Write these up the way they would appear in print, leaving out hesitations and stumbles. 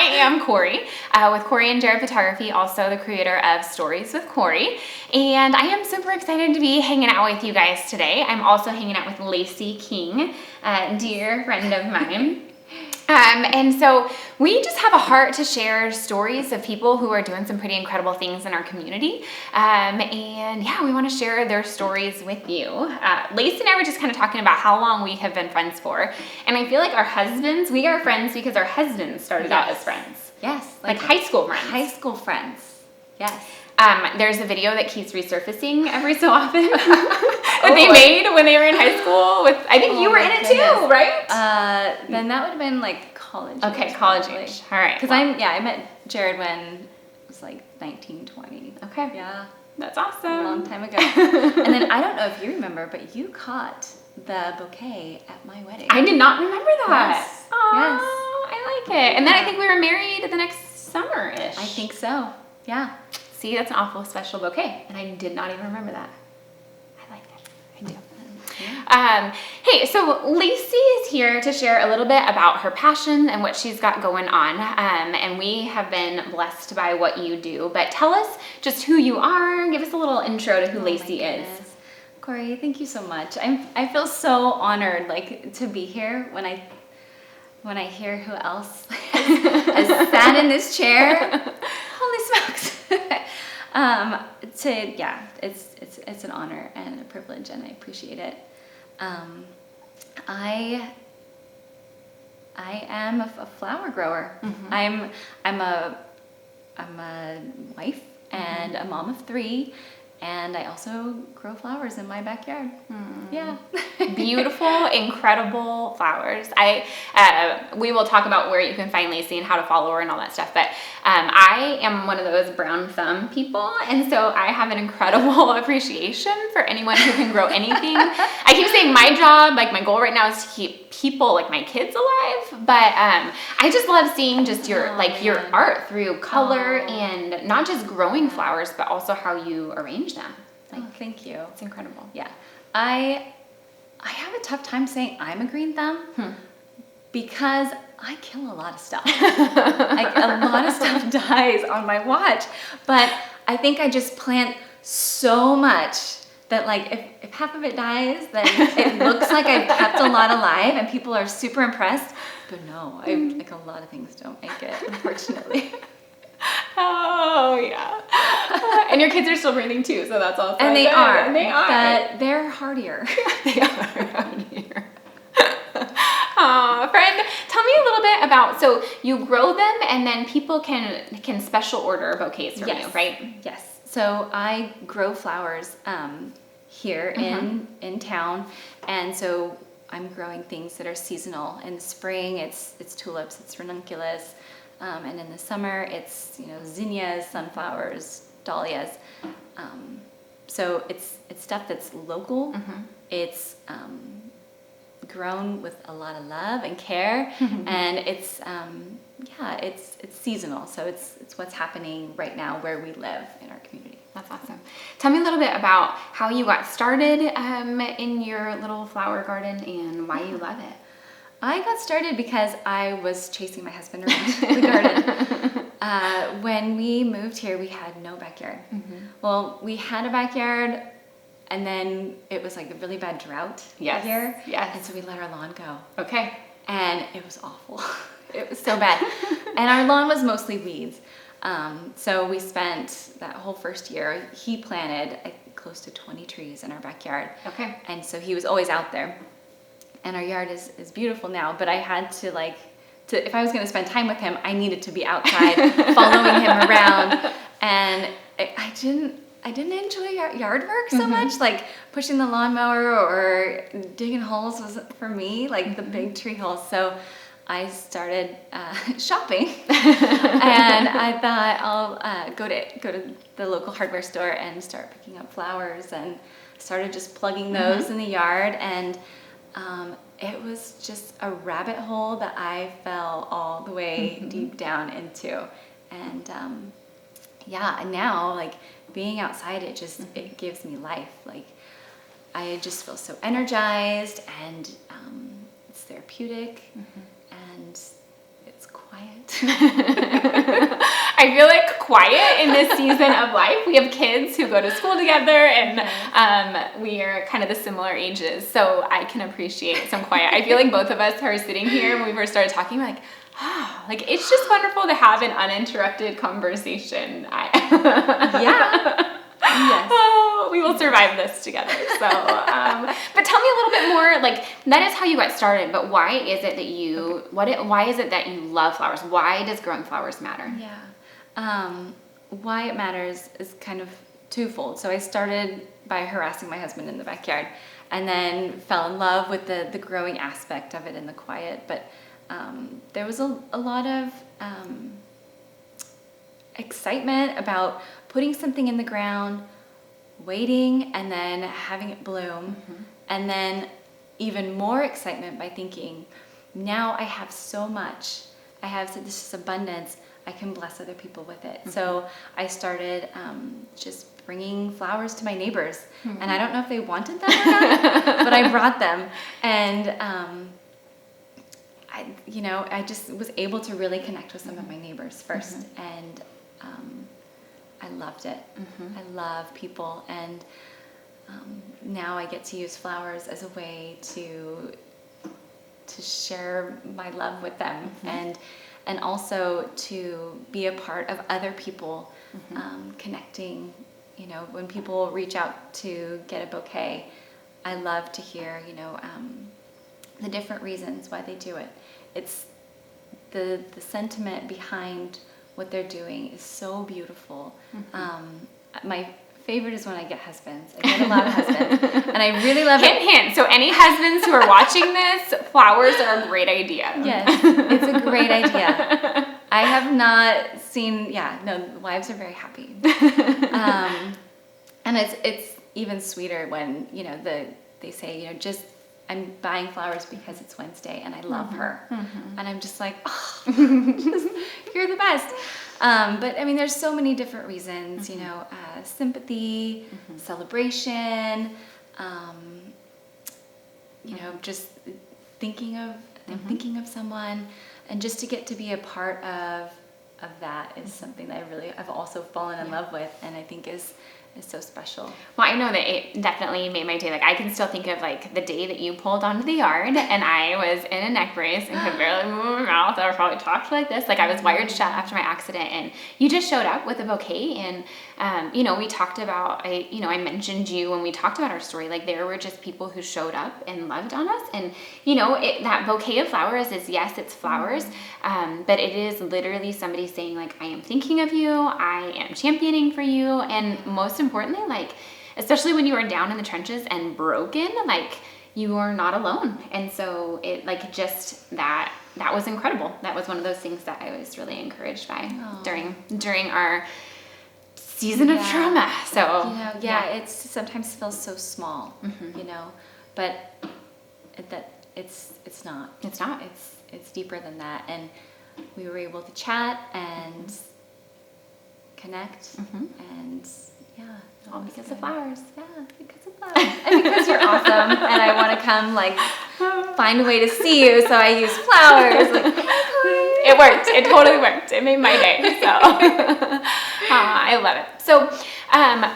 am Kori with Kori and Jared Photography, also the creator of Stories with Kori. And I am super excited to be hanging out with you guys today. I'm also hanging out with Lacee King, a dear friend of mine. And so we just have a heart to share stories of people who are doing some pretty incredible things in our community. And yeah, we want to share their stories with you. Lacee and I were just kind of talking about how long we have been friends for. And I feel like we are friends because our husbands started out as friends. Yes. Like high school friends. High school friends. Yes. There's a video that keeps resurfacing every so often that they made when they were in high school. I think you were in it too, right? Then that would have been like college. Okay, college age. All right. Because I met Jared when it was like 19, 20. Okay. Yeah. That's awesome. A long time ago. And then I don't know if you remember, but you caught the bouquet at my wedding. I did not remember that. Yes. Aww, Yes. I like it. And then I think we were married the next summer-ish. I think so. Yeah. See, that's an awful special bouquet, and I did not even remember that. I like that. I do. Yeah. Hey, so Lacee is here to share a little bit about her passion and what she's got going on. And we have been blessed by what you do. But tell us just who you are. Give us a little intro to who Lacee is. Kori, thank you so much. I feel so honored, like, to be here when I hear who else has sat in this chair. Holy smokes. It's an honor and a privilege, and I appreciate it. I am a flower grower. Mm-hmm. I'm a wife and a mom of 3, and I also grow flowers in my backyard. Yeah. Beautiful, incredible flowers. We will talk about where you can find Lacee and how to follow her and all that stuff, but I am one of those brown thumb people, and so I have an incredible appreciation for anyone who can grow anything. I keep saying my job, like my goal right now is to keep people like my kids alive, but I just love seeing just your art through color and not just growing flowers, but also how you arrange them. Thank you. It's incredible. Yeah. I have a tough time saying I'm a green thumb because I kill a lot of stuff. Like a lot of stuff dies on my watch, but I think I just plant so much that like if half of it dies, then it looks like I've kept a lot alive and people are super impressed. But no, like a lot of things don't make it, unfortunately. Oh yeah. And your kids are still breathing too, so that's also and they good. are. And they are. But they're hardier. They are hardier. Friend, tell me a little bit about, so you grow them and then people can special order bouquets from you, right? Yes. So I grow flowers here in town, and so I'm growing things that are seasonal. In the spring, it's tulips, it's ranunculus, and in the summer, it's zinnias, sunflowers, dahlias. So it's stuff that's local. It's grown with a lot of love and care, and it's seasonal. So it's what's happening right now where we live in our community. That's awesome. Tell me a little bit about how you got started in your little flower garden and why you love it. I got started because I was chasing my husband around the garden. When we moved here, we had no backyard. Well, we had a backyard, and then it was like a really bad drought here. Yes. And so we let our lawn go. Okay. And it was awful. It was so bad. And our lawn was mostly weeds. So we spent that whole first year, he planted close to 20 trees in our backyard. Okay. And so he was always out there. And our yard is beautiful now, but I had to if I was going to spend time with him, I needed to be outside following him around. And I didn't enjoy yard work so much, like pushing the lawnmower or digging holes wasn't for me, like the big tree holes. So I started shopping, and I thought I'll go to the local hardware store and start picking up flowers, and started just plugging those in the yard, and it was just a rabbit hole that I fell all the way deep down into, and and now like being outside, it gives me life. Like I just feel so energized, and it's therapeutic. And it's quiet. I feel like quiet in this season of life. We have kids who go to school together, and we are kind of the similar ages, so I can appreciate some quiet. I feel like both of us are sitting here when we first started talking, we're like, like it's just wonderful to have an uninterrupted conversation. Yeah. Yes. Oh, we will survive this together. So, but tell me a little bit more. Like that is how you got started. But why is it that you? Why is it that you love flowers? Why does growing flowers matter? Yeah. Why it matters is kind of twofold. So I started by harassing my husband in the backyard, and then fell in love with the growing aspect of it and the quiet. But there was a lot of excitement about putting something in the ground, waiting, and then having it bloom. And then even more excitement by thinking, now I have so much. I have this abundance. I can bless other people with it. So I started just bringing flowers to my neighbors. And I don't know if they wanted them or not, but I brought them. And I just was able to really connect with some of my neighbors first. And I loved it. I love people, and now I get to use flowers as a way to share my love with them, and also to be a part of other people connecting. When people reach out to get a bouquet, I love to hear the different reasons why they do it. It's the sentiment behind what they're doing is so beautiful. My favorite is when I get husbands. I get a lot of husbands, and I really love it. Hint. So any husbands who are watching this, flowers are a great idea. Yes, it's a great idea. I have not seen. Wives are very happy, and it's even sweeter when they say just. I'm buying flowers because it's Wednesday and I love her. And I'm just like, you're the best. But I mean, there's so many different reasons, sympathy, celebration, just thinking of someone, and just to get to be a part of that is something that I've also fallen in love with, and I think is so special. Well, I know that it definitely made my day. Like I can still think of like the day that you pulled onto the yard and I was in a neck brace and could barely move my mouth. I probably talked like this. Like I was wired shut after my accident, and you just showed up with a bouquet. And we talked about, I mentioned you when we talked about our story. Like there were just people who showed up and loved on us. And that bouquet of flowers is, yes, it's flowers, but it is literally somebody saying like, I am thinking of you, I am championing for you, and most importantly, like, especially when you are down in the trenches and broken, like, you are not alone. And so it, like, just that was incredible. That was one of those things that I was really encouraged by during our season of trauma. So, it sometimes feels so small, but it's not. It's not. It's deeper than that. And we were able to chat and connect, and all because of flowers. Yeah, because of flowers. And because you're awesome, and I want to come find a way to see you, so I use flowers. It worked. It totally worked. It made my day. So I love it. So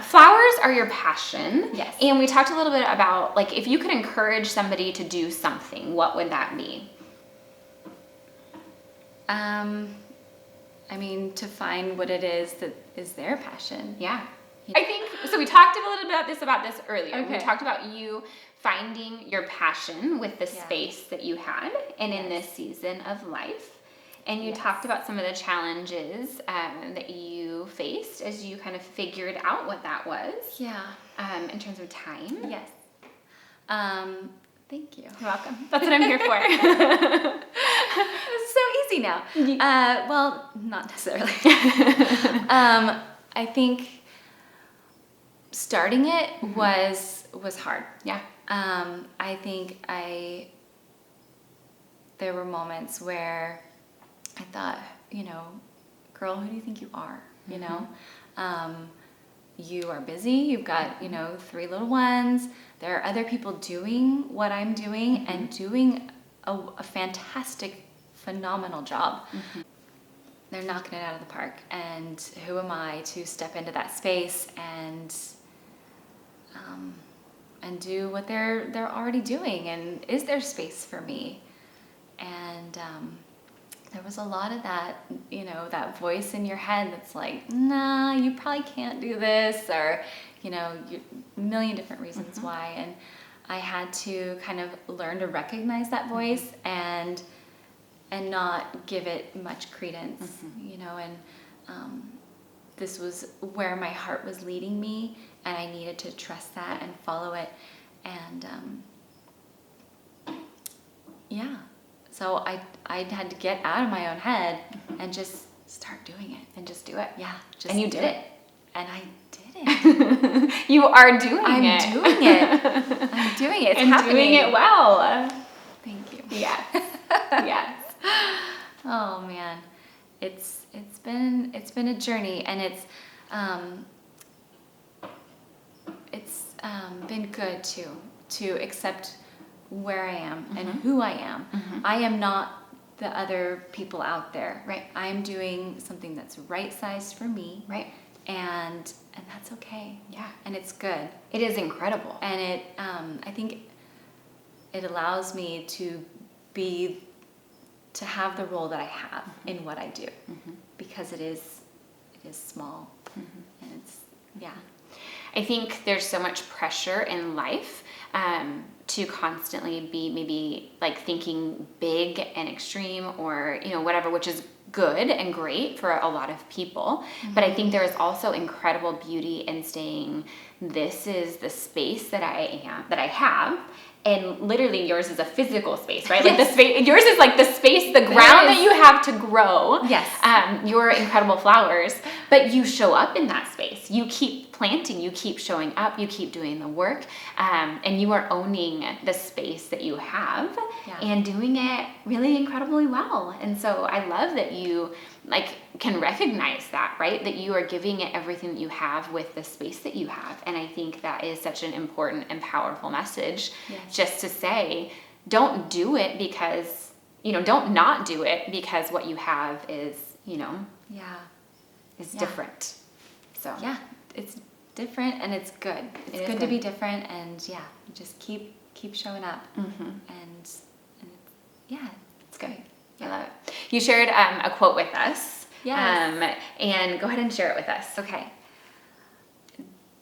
flowers are your passion. Yes. And we talked a little bit about like if you could encourage somebody to do something, what would that be? To find what it is that is their passion. Yeah. I think, so we talked a little bit about this earlier. Okay. We talked about you finding your passion with the space that you had and in this season of life. And you talked about some of the challenges that you faced as you kind of figured out what that was. Yeah. In terms of time. Yes. Thank you. You're welcome. That's what I'm here for. It's so easy now. Well, not necessarily. I think starting it was hard. Yeah. I think there were moments where I thought, girl, who do you think you are? You are busy. You've got, 3 little ones. There are other people doing what I'm doing and doing a fantastic phenomenal job. They're knocking it out of the park, and who am I to step into that space and do what they're already doing, and is there space for me? And there was a lot of that, you know, that voice in your head that's like, nah, you probably can't do this, or, you know, a million different reasons why. And I had to kind of learn to recognize that voice and not give it much credence, you know, and this was where my heart was leading me, and I needed to trust that and follow it. And yeah, so I had to get out of my own head and just start doing it. And just do it. Yeah. And you did it. And I did it. You are doing I'm it. doing it. I'm doing it. It's and happening. doing it well. Thank you. Yes. Yes. Oh man, it's been a journey, and it's been good to accept where I am and who I am. I am not the other people out there. Right. I am doing something that's right sized for me. Right. And that's okay. Yeah. And it's good. It is incredible. And it I think it allows me to have the role that I have in what I do, because it is small, and it's, yeah. I think there's so much pressure in life to constantly be maybe like thinking big and extreme, or, you know, whatever, which is good and great for a lot of people. But I think there is also incredible beauty in saying, this is the space that I have. And literally yours is a physical space, right? Like the space, yours is like the space, the ground that you have to grow. Yes. Your incredible flowers, but you show up in that space. You keep planting, you keep showing up, you keep doing the work, and you are owning the space that you have and doing it really incredibly well. And so I love that you like can recognize that, right? That you are giving it everything that you have with the space that you have. And I think that is such an important and powerful message, just to say, don't do it because, you know, don't not do it because what you have is, you know, is different. So yeah, it's different, and it's good. It's good to be different, and just keep showing up, and yeah, it's good. I love it. You shared a quote with us. Yes. And go ahead and share it with us. Okay.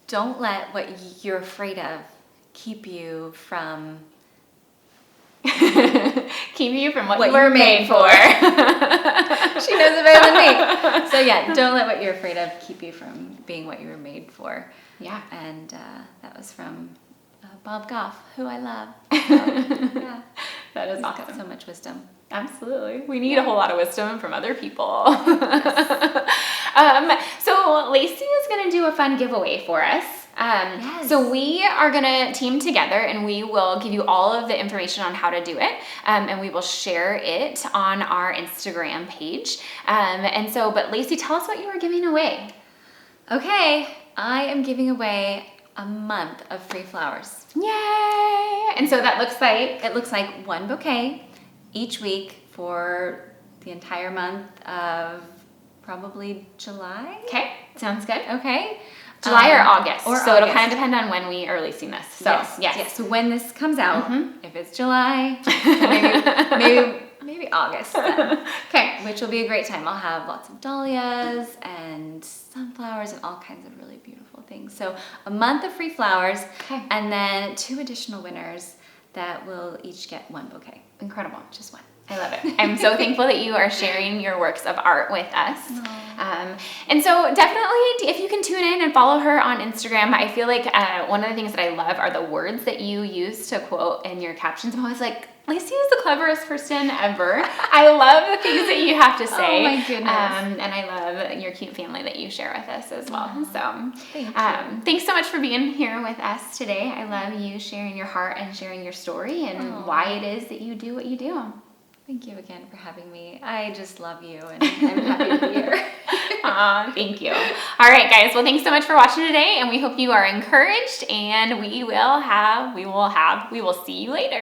Don't let what you're afraid of keep you from keep you from what you were made for. She knows it better than me. So yeah, don't let what you're afraid of keep you from being what you were made for. Yeah. And that was from Bob Goff, who I love. So, yeah. That is He's awesome. got so much wisdom. Absolutely. We need a whole lot of wisdom from other people. So Lacey is going to do a fun giveaway for us. So we are going to team together, and we will give you all of the information on how to do it. And we will share it on our Instagram page. But Lacey, tell us what you are giving away. Okay. I am giving away a month of free flowers. Yay! And so that looks like? It looks like one bouquet each week for the entire month of probably July. Okay, sounds good. Okay. July or August. So August. It'll kind of depend on when we are releasing this. So yes. So when this comes out, if it's July, maybe August then. Okay. Which will be a great time. I'll have lots of dahlias and sunflowers and all kinds of really beautiful things. So a month of free flowers, and then 2 additional winners that will each get 1 bouquet. Incredible. Just 1. I love it. I'm so thankful that you are sharing your works of art with us. And so definitely, if you can tune in and follow her on Instagram, I feel like one of the things that I love are the words that you use to quote in your captions. I'm always like, Lacey is the cleverest person ever. I love the things that you have to say. Oh my goodness. And I love your cute family that you share with us as well. So thank you. Thanks so much for being here with us today. I love you sharing your heart and sharing your story and why it is that you do what you do. Thank you again for having me. I just love you, and I'm happy to be here. Thank you. All right, guys. Well, thanks so much for watching today, and we hope you are encouraged, and we will see you later.